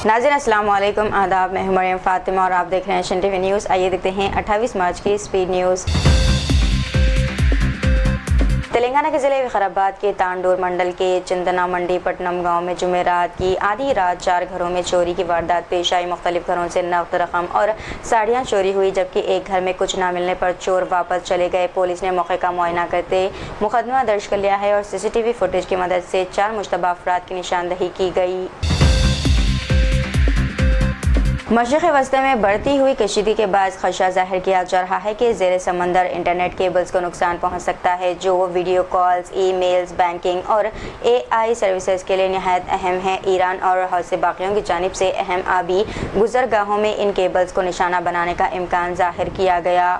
नाज़रीन अस्सलाम वालेकुम, आदाब। मैं हूं मरियम फातिमा और आप देख रहे हैं शन टीवी न्यूज़। आइए देखते हैं 28 मार्च की स्पीड न्यूज़। तेलंगाना के ज़िले विकाराबाद के तांडूर मंडल के चिंतना मंडी पट्टनम गांव में जुमेरात की आधी रात 4 घरों में चोरी की वारदात पेश आई। मुख्तलिफ घरों से नकद रकम और साड़ियाँ चोरी हुई, जबकि एक घर में कुछ न मिलने पर चोर वापस चले गए। पुलिस ने मौके का मुआयना करते मुकदमा दर्ज कर लिया है और CCTV फुटेज की मदद से 4 मुश्तबा अफराद की निशानदही की गई। मशरिक़ी वस्ती में बढ़ती हुई कशीदगी के बाद खदशा जाहिर किया जा रहा है कि ज़ेरे समंदर इंटरनेट केबल्स को नुकसान पहुंच सकता है, जो वीडियो कॉल्स, ईमेल्स, बैंकिंग और AI सर्विसेज के लिए नहायत अहम है। ईरान और हौसे बाकियों की जानिब से अहम आबी गुजरगाहों में इन केबल्स को निशाना बनाने का इम्कान जाहिर किया गया।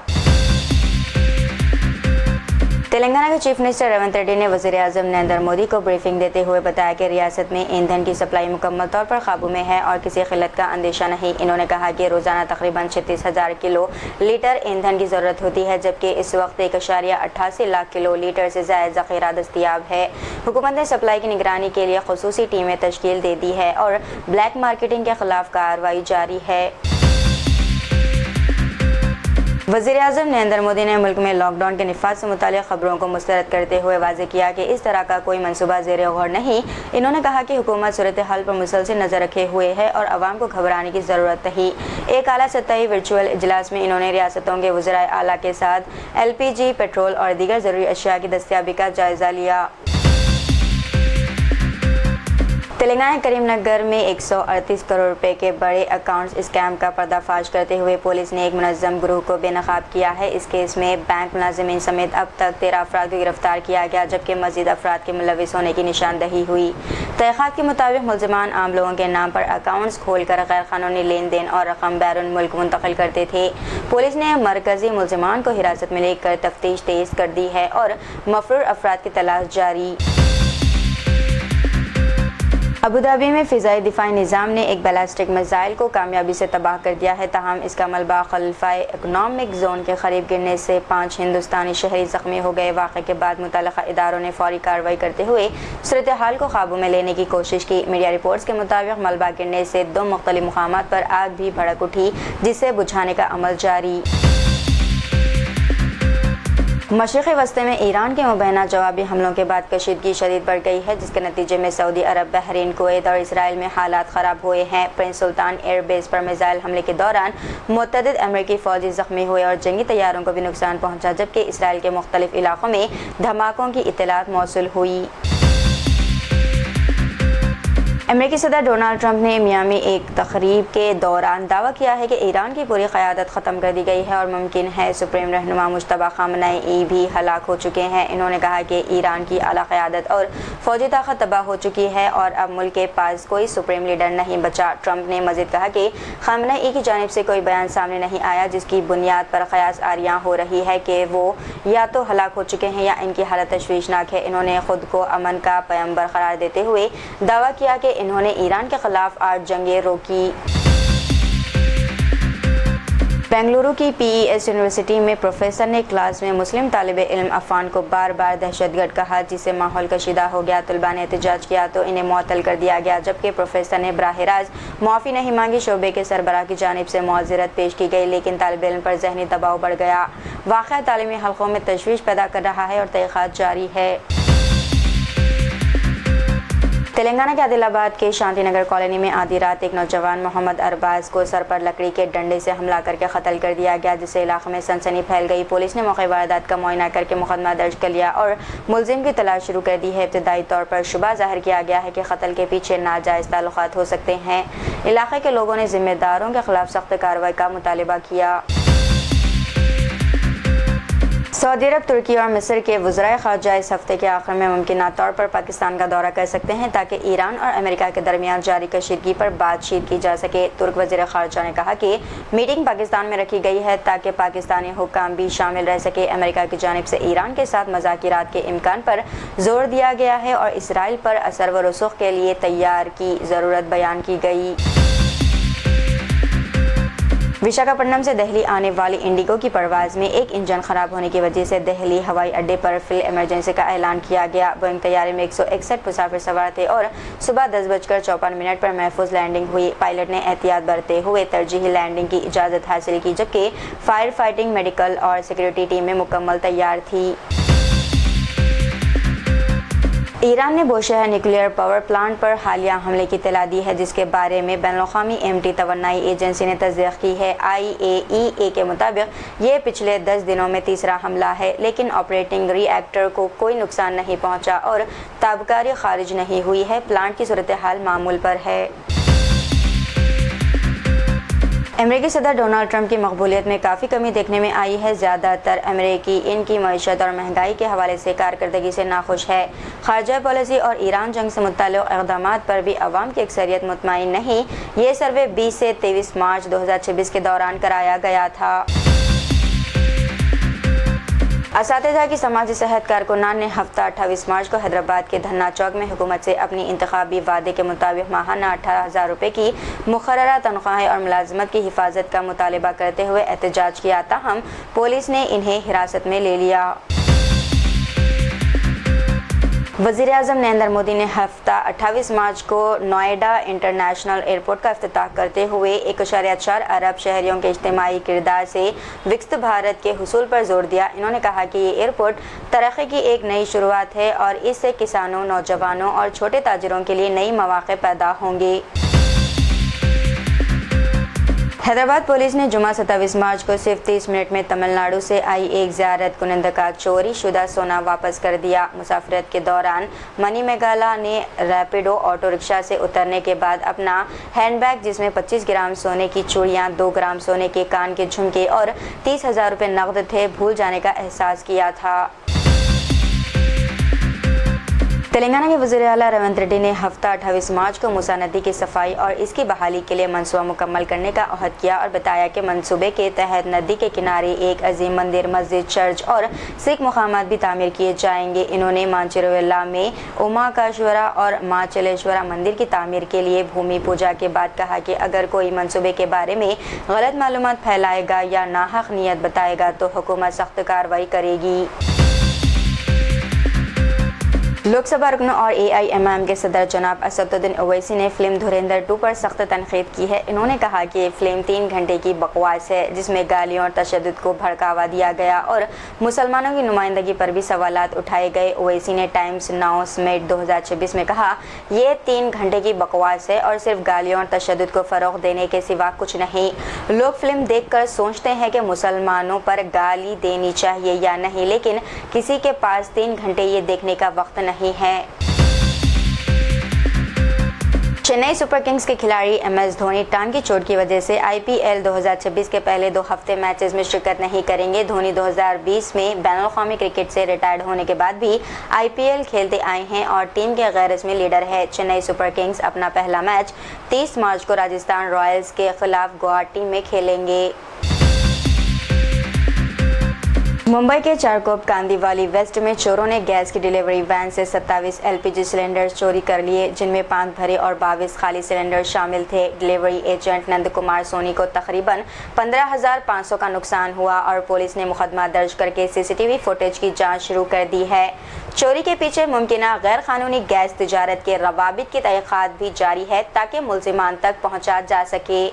तेलंगाना के चीफ मिनिस्टर रेवंत रेड्डी ने वज़ीर आज़म नरेंद्र मोदी को ब्रीफिंग देते हुए बताया कि रियासत में ईंधन की सप्लाई मुकम्मल तौर पर काबू में है और किसी क़िल्लत का अंदेशा नहीं। इन्होंने कहा कि रोज़ाना तकरीबन 36,000 किलो लीटर ईंधन की ज़रूरत होती है, जबकि इस वक्त 1.88 लाख किलो लीटर से ज़ायद ज़ख़ीरा दस्तियाब है। हुकूमत ने सप्लाई की निगरानी के लिए ख़ुसूसी टीमें तश्कील दे दी है और ब्लैक मार्केटिंग के खिलाफ कार्रवाई जारी है। वज़ीर आज़म नरेंद्र मोदी ने मुल्क में लॉकडाउन के निफाज से मुताल्लिक़ खबरों को मुस्तरद करते हुए वाज़ेह किया कि इस तरह का कोई मनसूबा ज़ेरे गौर नहीं। इन्होंने कहा कि हुकूमत सूरत हाल पर मुसलसल नज़र रखे हुए है और आवाम को घबराने की ज़रूरत नहीं। एक आला सतही वर्चुअल इजलास में इन्होंने रियासतों के वज़राए आला के साथ LPG, पेट्रोल और दीगर ज़रूरी अशिया की दस्तयाबी का जायज़ा लिया। तेलंगाना करीमनगर में 138 करोड़ रुपए के बड़े अकाउंट्स स्कैम का पर्दाफाश करते हुए पुलिस ने एक मुनज़्ज़म ग्रुह को बेनकाब किया है। इस केस में बैंक मुलाजिमीन समेत अब तक 13 अफराद को गिरफ्तार किया गया, जबकि मज़ीद अफराद के मुलविस होने की निशानदही हुई। तहक़ीक़ात के मुताबिक मुलज़िमान आम लोगों के नाम पर अकाउंट्स खोलकर गैर कानूनी लेन देन और रकम बैरून मुल्क मुंतकिल करते थे। पुलिस ने मरकज़ी मुलज़िमान को हिरासत में लेकर तफ्तीश तेज़ कर दी है और मफरूर अफराद की तलाश जारी। अबूधाबी में फ़िज़ाई दिफ़ाई निज़ाम ने एक बैलिस्टिक मिसाइल को कामयाबी से तबाह कर दिया है, ताहम इसका मलबा खलीफा इकनॉमिक जोन के करीब गिरने से 5 हिंदुस्तानी शहरी ज़ख्मी हो गए। वाक़े के बाद मुतल्लिक़ा इदारों ने फौरी कार्रवाई करते हुए सूरत हाल को काबू में लेने की कोशिश की। मीडिया रिपोर्ट्स के मुताबिक मलबा गिरने से 2 मुख्तलिफ मुकामात पर आग भी भड़क उठी, जिसे बुझाने का अमल जारी। मशरिक़ी वस्ती में ईरान के मुबैना जवाबी हमलों के बाद कशीदगी शदीद बढ़ गई है, जिसके नतीजे में सऊदी अरब, बहरीन, कुवैत और इसराइल में हालात ख़राब हुए हैं। प्रिंस सुल्तान एयर बेस पर मिसाइल हमले के दौरान मुतअद्दिद अमरीकी फ़ौजी ज़ख्मी हुए और जंगी तैयारों को भी नुकसान पहुँचा, जबकि इसराइल के मुख्तलिफ इलाक़ों में धमाकों की इत्तलात मौसूल हुई। अमेरिकी सदर डोनाल्ड ट्रंप ने मियामी एक तकरीब के दौरान दावा किया है कि ईरान की पूरी क़यादत ख़त्म कर दी गई है और मुमकिन है सुप्रीम रहनुमा मुश्तबा ख़ामनेई भी हलाक हो चुके हैं। इन्होंने कहा कि ईरान की आला क़यादत और फ़ौजी ताकत तबाह हो चुकी है और अब मुल्क के पास कोई सुप्रीम लीडर नहीं बचा। ट्रंप ने मज़ीद कहा कि ख़ामनेई की जानिब से कोई बयान सामने नहीं आया जिसकी बुनियाद पर क़यास आरियाँ हो रही है कि वो या तो हलाक हो चुके हैं या इनकी हालत तशवीशनाक है। इन्होंने ख़ुद को अमन का पैगंबर करार देते हुए दावा किया कि इन्होंने ईरान के खिलाफ 8 जंगें रोकी। बेंगलुरु की PES यूनिवर्सिटी में प्रोफेसर ने क्लास में मुस्लिम तालिब इल्म अफान को बार बार दहशतगर्द कहा, जिससे माहौल कशीदा हो गया। तलबा ने एहतजाज किया तो इन्हें मुअत्तल कर दिया गया, जबकि प्रोफेसर ने बराह रास्त माफ़ी नहीं मांगी। शोबे के सरबराह की जानिब से मुआज़रत पेश की गई, लेकिन तालिब इल्म पर ज़हनी दबाव बढ़ गया। वाक़या तालीमी हल्कों में तशवीश पैदा कर रहा है और तहक़ीक़ात जारी है। तेलंगाना के आदिलाबाद के शांतिनगर कॉलोनी में आधी रात एक नौजवान मोहम्मद अरबाज को सर पर लकड़ी के डंडे से हमला करके कत्ल कर दिया गया, जिससे इलाके में सनसनी फैल गई। पुलिस ने मौके वारदात का मुआयना करके मुकदमा दर्ज कर लिया और मुलजिम की तलाश शुरू कर दी है। इब्तदाई तौर पर शुबा जाहिर किया गया है कि कत्ल के पीछे नाजायज़ ताल्लुकात हो सकते हैं। इलाके के लोगों ने जिम्मेदारों के खिलाफ सख्त कार्रवाई का मुतालबा किया। सऊदी अरब, तुर्की और मिस्र के वज़राए ख़ारजा इस हफ्ते के आखिर में मुमकिन तौर पर पाकिस्तान का दौरा कर सकते हैं, ताकि ईरान और अमेरिका के दरमियान जारी कशीदगी पर बातचीत की जा सके। तुर्क वज़ीर ख़ारजा ने कहा कि मीटिंग पाकिस्तान में रखी गई है ताकि पाकिस्तानी हुक्काम भी शामिल रह सके। अमेरिका की जानिब से ईरान के साथ मुज़ाकिरात के इम्कान पर जोर दिया गया है और इसराइल पर असर व रसूख के लिए तैयार की ज़रूरत बयान की गई। विशाखापट्टनम से दिल्ली आने वाली इंडिगो की परवाज़ में एक इंजन खराब होने की वजह से दिल्ली हवाई अड्डे पर फिल इमरजेंसी का ऐलान किया गया। बोइंग तैयारे में 161 मुसाफिर सवार थे और सुबह 10:54 पर महफूज लैंडिंग हुई। पायलट ने एहतियात बरतते हुए तरजीही लैंडिंग की इजाज़त हासिल की, जबकि फायर फाइटिंग, मेडिकल और सिक्योरिटी टीमें मुकम्मल तैयार थी। ईरान ने बोशहर न्यूक्लियर पावर प्लांट पर हालिया हमले की इत्तला दी है, जिसके बारे में बैनुल-अक़वामी एटमी तवानाई एजेंसी ने तस्दीक की है। IAEA के मुताबिक ये पिछले 10 दिनों में तीसरा हमला है, लेकिन ऑपरेटिंग रिएक्टर को कोई नुकसान नहीं पहुंचा और ताबकारी खारिज नहीं हुई है। प्लांट की सूरत हाल मामूल पर है। अमेरिकी सदर डोनाल्ड ट्रंप की मकबूलियत में काफ़ी कमी देखने में आई है। ज़्यादातर अमेरिकी इनकी मईशत और महंगाई के हवाले से कारकर्दगी से नाखुश है। खारजा पॉलिसी और ईरान जंग से मुत्तल्लिक़ इक़दामात पर भी अवाम की अक्सरियत मुतमईन नहीं। ये सर्वे 20 से 23 मार्च 2026 के दौरान कराया गया था। असातिज़ा की समाजी सेहत कारकुनान ने हफ्ता 28 मार्च को हैदराबाद के धन्ना चौक में हुकूमत से अपनी इंतखाबी वादे के मुताबिक माहाना 18,000 रुपये की मुकर्ररा तनख्वाहें और मुलाजमत की हिफाजत का मुतालबा करते हुए एहतजाज किया। ताहम पुलिस ने इन्हें हिरासत में ले लिया। वज़ीर-ए-आज़म नरेंद्र मोदी ने हफ्ता 28 मार्च को नोएडा इंटरनेशनल एयरपोर्ट का इफ्तिताह करते हुए 1.4 अरब शहरियों के इज्तिमाई किरदार से विकसित भारत के हुसूल पर जोर दिया। इन्होंने कहा कि ये एयरपोर्ट तरक्की की एक नई शुरुआत है और इससे किसानों, नौजवानों और छोटे ताजिरों के लिए नई मौक़े पैदा होंगे। हैदराबाद पुलिस ने जुमा 27 मार्च को सिर्फ 30 मिनट में तमिलनाडु से आई एक ज़ियारत कुनंदा का चोरी शुदा सोना वापस कर दिया। मुसाफिरत के दौरान मनी मेघाला ने रैपिडो ऑटो रिक्शा से उतरने के बाद अपना हैंडबैग, जिसमें 25 ग्राम सोने की चूड़ियाँ, 2 ग्राम सोने के कान के झुमके और 30,000 रुपये नकद थे, भूल जाने का एहसास किया था। तेलंगाना के वज़ीर आला रेवंत रेड्डी ने हफ्ता 28 मार्च को मूसा नदी की सफाई और इसकी बहाली के लिए मंसूबा मुकम्मल करने का अहद किया और बताया कि मंसूबे के तहत नदी के किनारे एक अजीम मंदिर, मस्जिद, चर्च और सिख मकामात भी तामीर किए जाएंगे। इन्होंने मांचिरोविला में उमाकाश्वरा और माचलेश्वरा मंदिर की तामीर के लिए भूमि पूजा के बाद कहा कि अगर कोई मंसूबे के बारे में गलत मालूमात फैलाएगा या नाहक नियत बताएगा तो हुकूमत सख्त कार्रवाई करेगी। लोकसभा रुकन और AIMIM के सदर जनाब असदुद्दीन ओवैसी ने फिल्म धुरंधर 2 पर सख्त तनकीद की है। इन्होंने कहा कि ये फिल्म 3 घंटे की बकवास है, जिसमें गालियों और तशद्दुद को भड़कावा दिया गया और मुसलमानों की नुमाइंदगी पर भी सवालात उठाए गए। ओवैसी ने टाइम्स नाउ समेट 2026 में कहा, ये 3 घंटे की बकवास है और सिर्फ गालियों और तशद्दुद को फ़रोग़ देने के सिवा कुछ नहीं। लोग फिल्म देखकर सोचते हैं कि मुसलमानों पर गाली देनी चाहिए या नहीं, लेकिन किसी के पास 3 घंटे ये देखने का वक्त नहीं है। चेन्नई सुपर किंग्स के खिलाड़ी MS धोनी टांग की चोट की वजह से IPL 2026 के पहले 2 हफ्ते मैचेस में शिरकत नहीं करेंगे। धोनी 2020 में बैनुल-अक़वामी क्रिकेट से रिटायर्ड होने के बाद भी IPL खेलते आए हैं और टीम के गैर रस्मी लीडर है। चेन्नई सुपर किंग्स अपना पहला मैच 30 मार्च को राजस्थान रॉयल्स के खिलाफ गुवाहाटी में खेलेंगे। मुंबई के चारकोप कांदीवाली वेस्ट में चोरों ने गैस की डिलीवरी वैन से 27 LPG सिलेंडर चोरी कर लिए, जिनमें 5 भरे और 22 खाली सिलेंडर शामिल थे। डिलीवरी एजेंट नंद कुमार सोनी को तकरीबन 15,500 का नुकसान हुआ और पुलिस ने मुकदमा दर्ज करके CCTV फुटेज की जांच शुरू कर दी है। चोरी के पीछे मुमकिना गैर कानूनी गैस तिजारत के रवाबित की तहक़ीक़ात भी जारी है ताकि मुलज़िमान तक पहुँचा जा सके।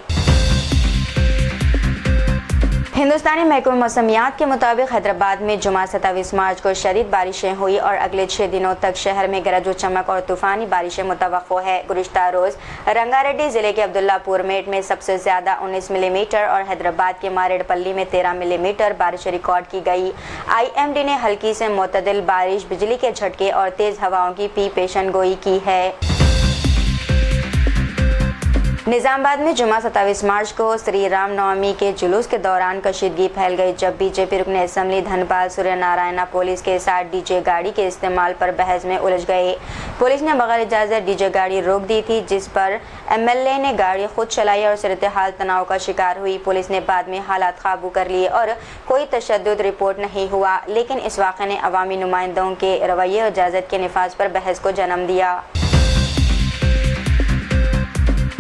हिंदुस्तानी महकमे मौसमियात के मुताबिक हैदराबाद में जुमा 27 मार्च को शदीद बारिशें हुई और अगले 6 दिनों तक शहर में गरज व चमक और तूफ़ानी बारिशें मुतवक्को है। गुज़िश्ता रोज़ रंगारेड्डी ज़िले के अब्दुल्लापुर मेट में सबसे ज़्यादा 19 मिलीमीटर और हैदराबाद के मारेडपल्ली में 13 मिलीमीटर बारिश रिकॉर्ड की गई। IMD ने हल्की से मुतदिल बारिश, बिजली के झटके और तेज़ हवाओं की पेशन गोई की है। निज़ामाबाद में जुमा 27 मार्च को श्री राम नवमी के जुलूस के दौरान कशीदगी फैल गई, जब बीजेपी रुकन असम्बली धनपाल सूर्य नारायणा पुलिस के साथ डीजे गाड़ी के इस्तेमाल पर बहस में उलझ गए। पुलिस ने बगैर इजाज़त डीजे गाड़ी रोक दी थी, जिस पर MLA ने गाड़ी खुद चलाई और सूरत हाल तनाव का शिकार हुई। पुलिस ने बाद में हालात काबू कर लिए और कोई तशद्दुद रिपोर्ट नहीं हुआ, लेकिन इस वाक़े ने अवामी नुमाइंदों के रवैये और इजाज़त के निफाज पर बहस को जन्म दिया।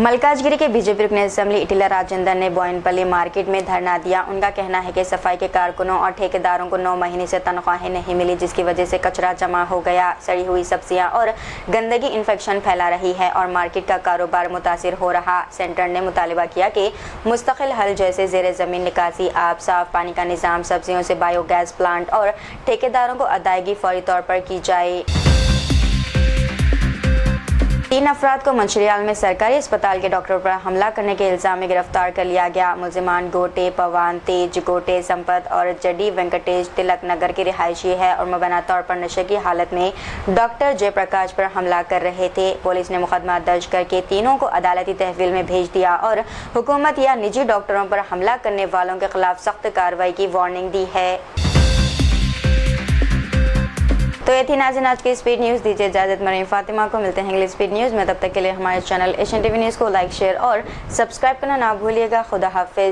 मलकाजगिरी के बीजेपी रुकन असेंबली इटिला राजेंद्र ने बोयनपल्ली मार्केट में धरना दिया। उनका कहना है कि सफाई के कारकुनों और ठेकेदारों को 9 महीने से तनख्वाहें नहीं मिली, जिसकी वजह से कचरा जमा हो गया, सड़ी हुई सब्जियां और गंदगी इन्फेक्शन फैला रही है और मार्केट का कारोबार मुतासिर हो रहा। सेंटर ने मुतालिबा किया कि मुस्तकिल हल जैसे जेर ज़मीन निकासी, आब, साफ पानी का निज़ाम, सब्जियों से बायोगैस प्लांट और ठेकेदारों को अदायगी फौरी तौर पर की जाए। 3 अफराद को मंचिलियाल में सरकारी अस्पताल के डॉक्टर पर हमला करने के इल्ज़ाम में गिरफ्तार कर लिया गया। मुलजिमान गोटे पवान, तेज गोटे, संपत और जडी वेंकटेश तिलक नगर के रिहायशी है और मुबैना तौर पर नशे की हालत में डॉक्टर जयप्रकाश पर हमला कर रहे थे। पुलिस ने मुकदमा दर्ज करके तीनों को अदालती तहवील में भेज दिया और हुकूमत या निजी डॉक्टरों पर हमला करने वालों के खिलाफ सख्त कार्रवाई की वार्निंग दी है। तो ये थी नाज़रीन आज की स्पीड न्यूज़। दीजिए इजाज़त, मरीम फातिमा को। मिलते हैं अगली स्पीड न्यूज़ में, तब तक के लिए हमारे चैनल एशियन टीवी न्यूज़ को लाइक, शेयर और सब्सक्राइब करना ना भूलिएगा। खुदा हाफिज़।